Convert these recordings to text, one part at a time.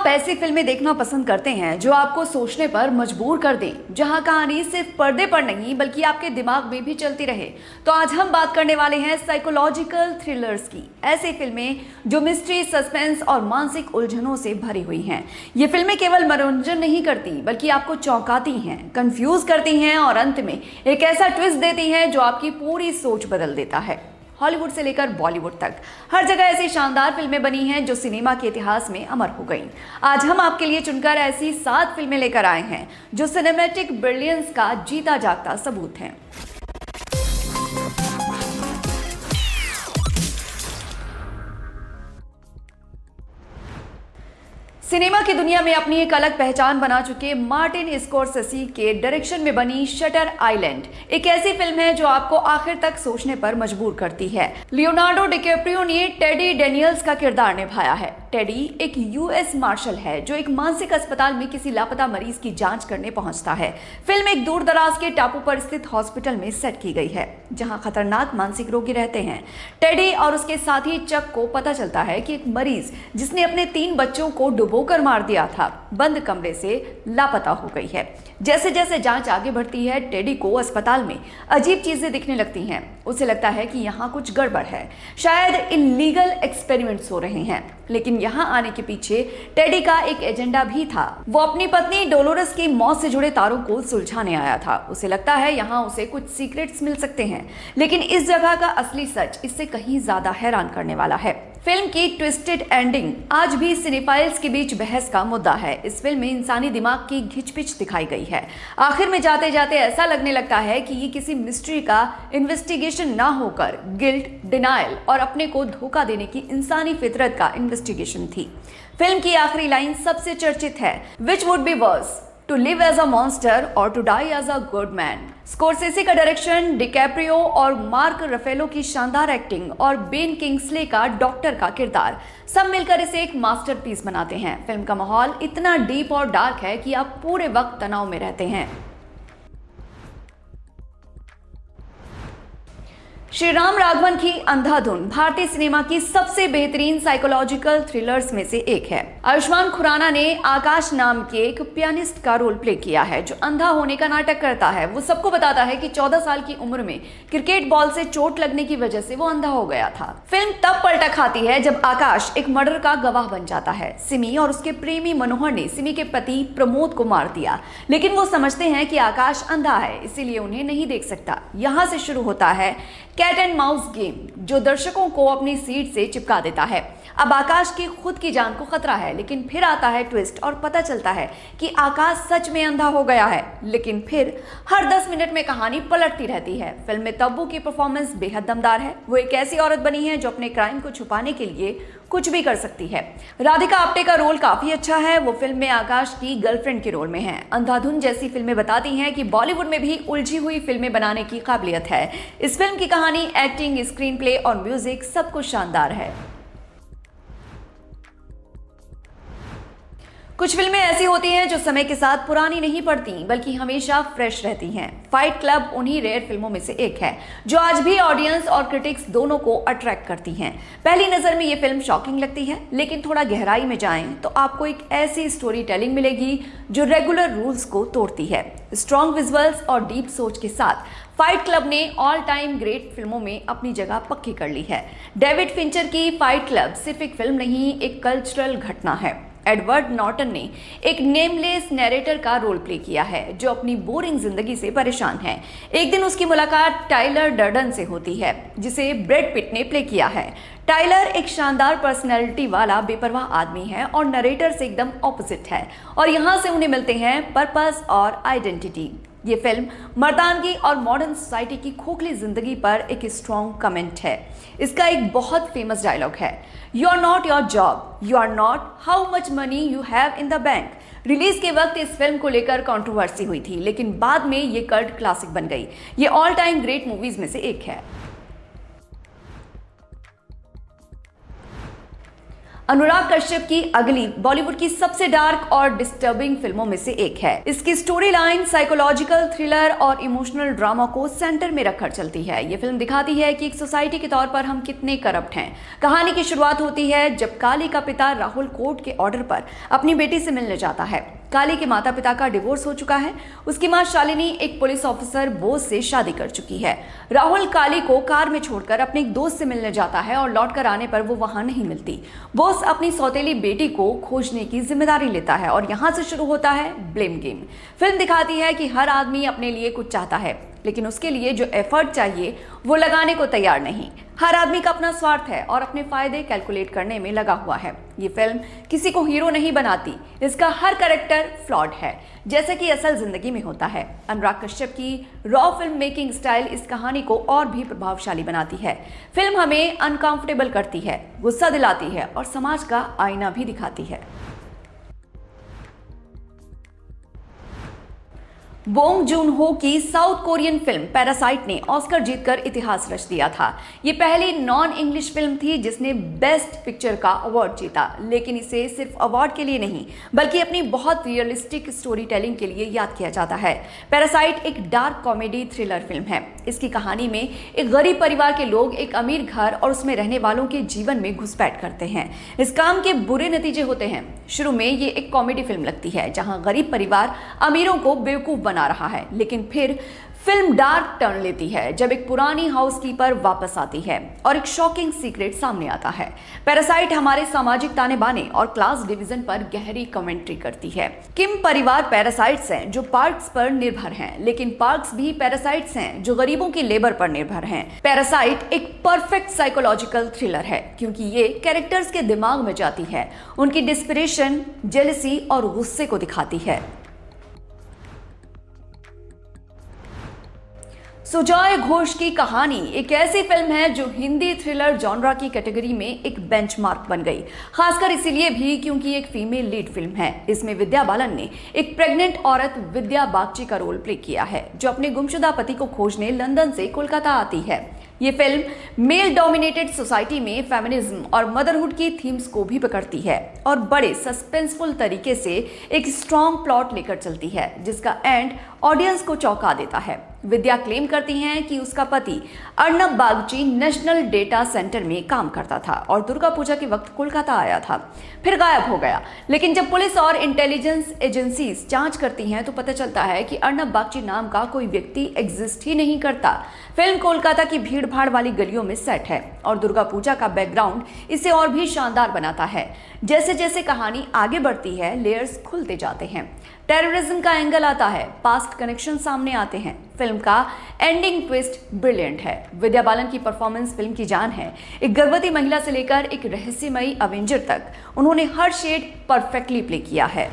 आप ऐसी फिल्में देखना पसंद करते हैं जो आपको सोचने पर मजबूर कर दें, जहां कहानी सिर्फ पर्दे पर नहीं बल्कि आपके दिमाग में भी चलती रहे, तो आज हम बात करने वाले हैं साइकोलॉजिकल थ्रिलर्स की। ऐसी फिल्में जो मिस्ट्री, सस्पेंस और मानसिक उलझनों से भरी हुई हैं। ये फिल्में केवल मनोरंजन नहीं करती बल्कि आपको चौंकाती हैं, कंफ्यूज करती हैं और अंत में एक ऐसा ट्विस्ट देती हैं जो आपकी पूरी सोच बदल देता है। हॉलीवुड से लेकर बॉलीवुड तक हर जगह ऐसी शानदार फिल्में बनी हैं जो सिनेमा के इतिहास में अमर हो गईं। आज हम आपके लिए चुनकर ऐसी 7 फिल्में लेकर आए हैं जो सिनेमैटिक ब्रिलियंस का जीता जागता सबूत हैं। सिनेमा की दुनिया में अपनी एक अलग पहचान बना चुके मार्टिन स्कॉर्सेसी के डायरेक्शन में बनी शटर आइलैंड एक ऐसी फिल्म है जो आपको आखिर तक सोचने पर मजबूर करती है। लियोनार्डो डिकैप्रियो ने टेडी डेनियल्स का किरदार निभाया है। टेडी एक यूएस मार्शल है जो एक मानसिक अस्पताल में किसी लापता मरीज की जांच करने पहुंचता है। फिल्म एक दूर दराज के टापू पर स्थित हॉस्पिटल में सेट की गई है जहां खतरनाक मानसिक रोगी रहते हैं। टेडी और उसके साथी चक को पता चलता है कि एक मरीज जिसने अपने 3 बच्चों को डुबोकर मार दिया था, बंद कमरे से लापता हो गई है। जैसे जैसे जांच आगे बढ़ती है, टेडी को अस्पताल में अजीब चीजें दिखने लगती हैं। उसे लगता है कि यहाँ कुछ गड़बड़ है, शायद इल्लीगल एक्सपेरिमेंट्स हो रहे हैं। लेकिन यहाँ आने के पीछे टेडी का एक एजेंडा भी था। वो अपनी पत्नी डोलोरस की मौत से जुड़े तारों को सुलझाने आया था। उसे लगता है यहाँ उसे कुछ सीक्रेट्स मिल सकते हैं, लेकिन इस जगह का असली सच इससे कहीं ज्यादा हैरान करने वाला है। फिल्म की ट्विस्टेड एंडिंग आज भी सिनेफाइल्स के बीच बहस का मुद्दा है। इस फिल्म में इंसानी दिमाग की घिचपिच दिखाई गई है। आखिर में जाते जाते ऐसा लगने लगता है कि ये किसी मिस्ट्री का इन्वेस्टिगेशन ना होकर गिल्ट, डिनायल और अपने को धोखा देने की इंसानी फितरत का इन्वेस्टिगेशन थी। फिल्म की आखिरी लाइन सबसे चर्चित है, which would be worse, to live as a monster और to die as a good man. Scorsese का डायरेक्शन, डिकैप्रियो और मार्क रफेलो की शानदार एक्टिंग और बेन किंग्सले का डॉक्टर का किरदार सब मिलकर इसे एक मास्टरपीस बनाते हैं। फिल्म का माहौल इतना डीप और डार्क है कि आप पूरे वक्त तनाव में रहते हैं। श्री राम राघवन की अंधाधुन भारतीय सिनेमा की सबसे बेहतरीन साइकोलॉजिकल थ्रिलर्स में से एक है। आयुष्मान खुराना ने आकाश नाम के एक पियानिस्ट का रोल प्ले किया है जो अंधा होने का नाटक करता है। वो सबको बताता है कि 14 साल की उम्र में क्रिकेट बॉल से चोट लगने की वजह से वो अंधा हो गया था। फिल्म तब पलटा खाती है जब आकाश एक मर्डर का गवाह बन जाता है। सिमी और उसके प्रेमी मनोहर ने सिमी के पति प्रमोद को मार दिया, लेकिन वो समझते हैं कि आकाश अंधा है, इसीलिए उन्हें नहीं देख सकता। यहाँ से शुरू होता है कैट एंड माउस गेम जो दर्शकों को अपनी सीट से चिपका देता है। अब आकाश की खुद की जान को खतरा है, लेकिन फिर आता है ट्विस्ट और पता चलता है कि आकाश सच में अंधा हो गया है। लेकिन फिर हर 10 मिनट में कहानी पलटती रहती है। फिल्म में तब्बू की परफॉर्मेंस बेहद दमदार है। वो एक ऐसी औरत बनी है जो अपने क्राइम को छुपाने के लिए कुछ भी कर सकती है। राधिका आप्टे का रोल काफी अच्छा है। वो फिल्म में आकाश की गर्लफ्रेंड के रोल में है। अंधाधुन जैसी फिल्में बताती हैं कि बॉलीवुड में भी उलझी हुई फिल्में बनाने की काबिलियत है। इस फिल्म की कहानी, एक्टिंग, स्क्रीन प्ले और म्यूजिक सब कुछ शानदार है। कुछ फिल्में ऐसी होती हैं जो समय के साथ पुरानी नहीं पड़ती बल्कि हमेशा फ्रेश रहती हैं। फाइट क्लब उन्हीं रेयर फिल्मों में से एक है जो आज भी ऑडियंस और क्रिटिक्स दोनों को अट्रैक्ट करती हैं। पहली नजर में ये फिल्म शॉकिंग लगती है, लेकिन थोड़ा गहराई में जाएं तो आपको एक ऐसी स्टोरी टेलिंग मिलेगी जो रेगुलर रूल्स को तोड़ती है। स्ट्रॉन्ग विजुअल्स और डीप सोच के साथ फाइट क्लब ने ऑल टाइम ग्रेट फिल्मों में अपनी जगह पक्की कर ली है। डेविड फिंचर की फाइट क्लब सिर्फ एक फिल्म नहीं, एक कल्चरल घटना है। एडवर्ड नॉर्टन ने एक नेमलेस नैरेटर का रोल प्ले किया है जो अपनी बोरिंग जिंदगी से परेशान है। एक दिन उसकी मुलाकात टाइलर डर्डन से होती है जिसे ब्रैड पिट ने प्ले किया है। टाइलर एक शानदार पर्सनैलिटी वाला बेपरवाह आदमी है और नरेटर से एकदम ऑपोजिट है, और यहाँ से उन्हें मिलते हैं पर्पस और आइडेंटिटी। ये फिल्म मर्दानगी और मॉडर्न सोसाइटी की खोखली जिंदगी पर एक स्ट्रॉन्ग कमेंट है। इसका एक बहुत फेमस डायलॉग है, you are not your job, you are not how much money you have in the bank. Release के वक्त इस फिल्म को लेकर कंट्रोवर्सी हुई थी, लेकिन बाद में ये कल्ट क्लासिक बन गई। ये ऑल टाइम ग्रेट मूवीज में से एक है। अनुराग कश्यप की अगली बॉलीवुड की सबसे डार्क और डिस्टर्बिंग फिल्मों में से एक है। इसकी स्टोरी लाइन साइकोलॉजिकल थ्रिलर और इमोशनल ड्रामा को सेंटर में रखकर चलती है। ये फिल्म दिखाती है कि एक सोसाइटी के तौर पर हम कितने करप्ट हैं। कहानी की शुरुआत होती है जब काली का पिता राहुल कोर्ट के ऑर्डर पर अपनी बेटी से मिलने जाता है। काली के माता पिता का डिवोर्स हो चुका है। उसकी मां शालिनी एक पुलिस ऑफिसर बोस से शादी कर चुकी है। राहुल काली को कार में छोड़कर अपने एक दोस्त से मिलने जाता है और लौटकर आने पर वो वहां नहीं मिलती। बोस अपनी सौतेली बेटी को खोजने की जिम्मेदारी लेता है और यहां से शुरू होता है ब्लेम गेम। फिल्म दिखाती है कि हर आदमी अपने लिए कुछ चाहता है, लेकिन उसके लिए जो एफर्ट चाहिए वो लगाने को तैयार नहीं। हर आदमी का अपना स्वार्थ है और अपने फायदे कैलकुलेट करने में लगा हुआ है। ये फिल्म किसी को हीरो नहीं बनाती, इसका हर कैरेक्टर फ्लॉड है, जैसे कि असल जिंदगी में होता है। अनुराग कश्यप की रॉ फिल्म मेकिंग स्टाइल इस कहानी को और भी प्रभावशाली बनाती है। फिल्म हमें अनकंफर्टेबल करती है, गुस्सा दिलाती है और समाज का आईना भी दिखाती है। बोंग जून-हो की साउथ कोरियन फिल्म पैरासाइट ने ऑस्कर जीतकर इतिहास रच दिया था। ये पहली नॉन इंग्लिश फिल्म थी जिसने बेस्ट पिक्चर का अवार्ड जीता, लेकिन इसे सिर्फ अवार्ड के लिए नहीं बल्कि अपनी बहुत रियलिस्टिक स्टोरी टेलिंग के लिए याद किया जाता है। पैरासाइट एक डार्क कॉमेडी थ्रिलर फिल्म है। इसकी कहानी में एक गरीब परिवार के लोग एक अमीर घर और उसमें रहने वालों के जीवन में घुसपैठ करते हैं। इस काम के बुरे नतीजे होते हैं। शुरू में ये एक कॉमेडी फिल्म लगती है जहां गरीब परिवार अमीरों को बेवकूफ बना रहा है, लेकिन फिर फिल्म डार्क टर्न लेती है जब एक पुरानी हाउसकीपर वापस आती है और एक शॉकिंग सीक्रेट सामने आता है। पैरासाइट हमारे सामाजिक ताने बाने और क्लास डिवीजन पर गहरी कमेंट्री करती है। किम परिवार पैरासाइट्स हैं जो पार्क्स पर निर्भर हैं, लेकिन पार्क्स भी पैरासाइट्स हैं जो गरीबों की लेबर पर निर्भर हैं। पैरासाइट एक परफेक्ट साइकोलॉजिकल थ्रिलर है क्योंकि ये कैरेक्टर्स के दिमाग में जाती है, उनकी डिस्परेशन, जेलसी और गुस्से को दिखाती है। सुजॉय घोष की कहानी एक ऐसी फिल्म है जो हिंदी थ्रिलर जॉनरा की कैटेगरी में एक बेंचमार्क बन गई, खासकर इसीलिए भी क्योंकि एक फीमेल लीड फिल्म है। इसमें विद्या बालन ने एक प्रेग्नेंट औरत विद्या बागची का रोल प्ले किया है जो अपने गुमशुदा पति को खोजने लंदन से कोलकाता आती है। ये फिल्म मेल डोमिनेटेड सोसाइटी में फेमिनिज्म और मदरहुड की थीम्स को भी पकड़ती है और बड़े सस्पेंसफुल तरीके से एक स्ट्रॉन्ग प्लॉट लेकर चलती है जिसका एंड ऑडियंस को चौंका देता है। विद्या क्लेम करती हैं कि उसका पति Arnab Bagchi national data centre में काम करता था और दुर्गा पूजा के वक्त कोलकाता आया था, फिर गायब हो गया। लेकिन जब पुलिस और इंटेलिजेंस एजेंसीज जांच करती हैं तो पता चलता है कि अर्नब बागची नाम का कोई व्यक्ति एग्जिस्ट ही नहीं करता। फिल्म कोलकाता की भीड़ भाड़ वाली गलियों में सेट है और दुर्गा पूजा का बैकग्राउंड इसे और भी शानदार बनाता है। जैसे जैसे कहानी आगे बढ़ती है, लेयर्स खुलते जाते हैं, टेररिज्म का एंगल आता है, पास्ट कनेक्शन सामने आते हैं। फिल्म का एंडिंग ट्विस्ट ब्रिलियंट है। विद्या बालन की परफॉर्मेंस फिल्म की जान है। एक गर्भवती महिला से लेकर एक रहस्यमयी अवेंजर तक उन्होंने हर शेड परफेक्टली प्ले किया है।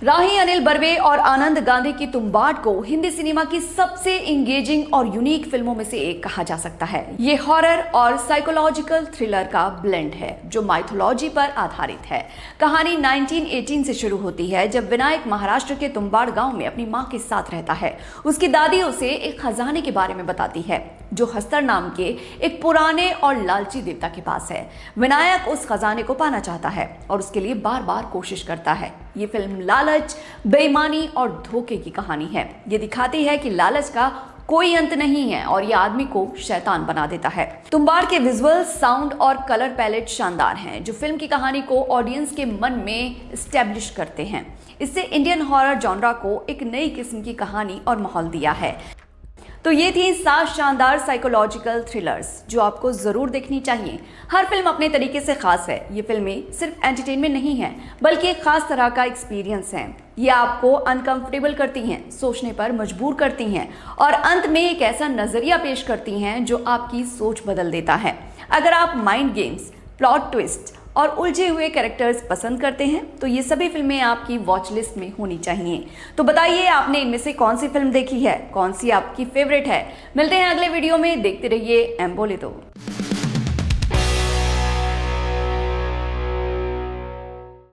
राही अनिल बर्वे और आनंद गांधी की तुम्बाड को हिंदी सिनेमा की सबसे इंगेजिंग और यूनिक फिल्मों में से एक कहा जा सकता है। ये हॉरर और साइकोलॉजिकल थ्रिलर का ब्लेंड है जो माइथोलॉजी पर आधारित है। कहानी 1918 से शुरू होती है जब विनायक महाराष्ट्र के तुम्बाड गांव में अपनी मां के साथ रहता है। उसकी दादी उसे एक खजाने के बारे में बताती है जो हस्तर नाम के एक पुराने और लालची देवता के पास है। विनायक उस खजाने को पाना चाहता है और उसके लिए बार बार कोशिश करता है। ये फिल्म लालच, बेईमानी और धोखे की कहानी है। ये दिखाती है कि लालच का कोई अंत नहीं है और ये आदमी को शैतान बना देता है। तुम्बाड़ के विजुअल, साउंड और कलर पैलेट शानदार हैं जो फिल्म की कहानी को ऑडियंस के मन में एस्टैब्लिश करते हैं। इससे इंडियन हॉरर जॉनरा को एक नई किस्म की कहानी और माहौल दिया है। तो ये थी 7 शानदार साइकोलॉजिकल थ्रिलर्स जो आपको जरूर देखनी चाहिए। हर फिल्म अपने तरीके से खास है। ये फिल्में सिर्फ एंटरटेनमेंट नहीं है बल्कि एक खास तरह का एक्सपीरियंस है। ये आपको अनकंफर्टेबल करती हैं, सोचने पर मजबूर करती हैं और अंत में एक ऐसा नजरिया पेश करती हैं जो आपकी सोच बदल देता है। अगर आप माइंड गेम्स, प्लॉट ट्विस्ट और उलझे हुए कैरेक्टर्स पसंद करते हैं तो ये सभी फिल्में आपकी वॉच लिस्ट में होनी चाहिए। तो बताइए आपने इनमें से कौन सी फिल्म देखी है, कौन सी आपकी फेवरेट है। मिलते हैं अगले वीडियो में, देखते रहिए एम बोले तो।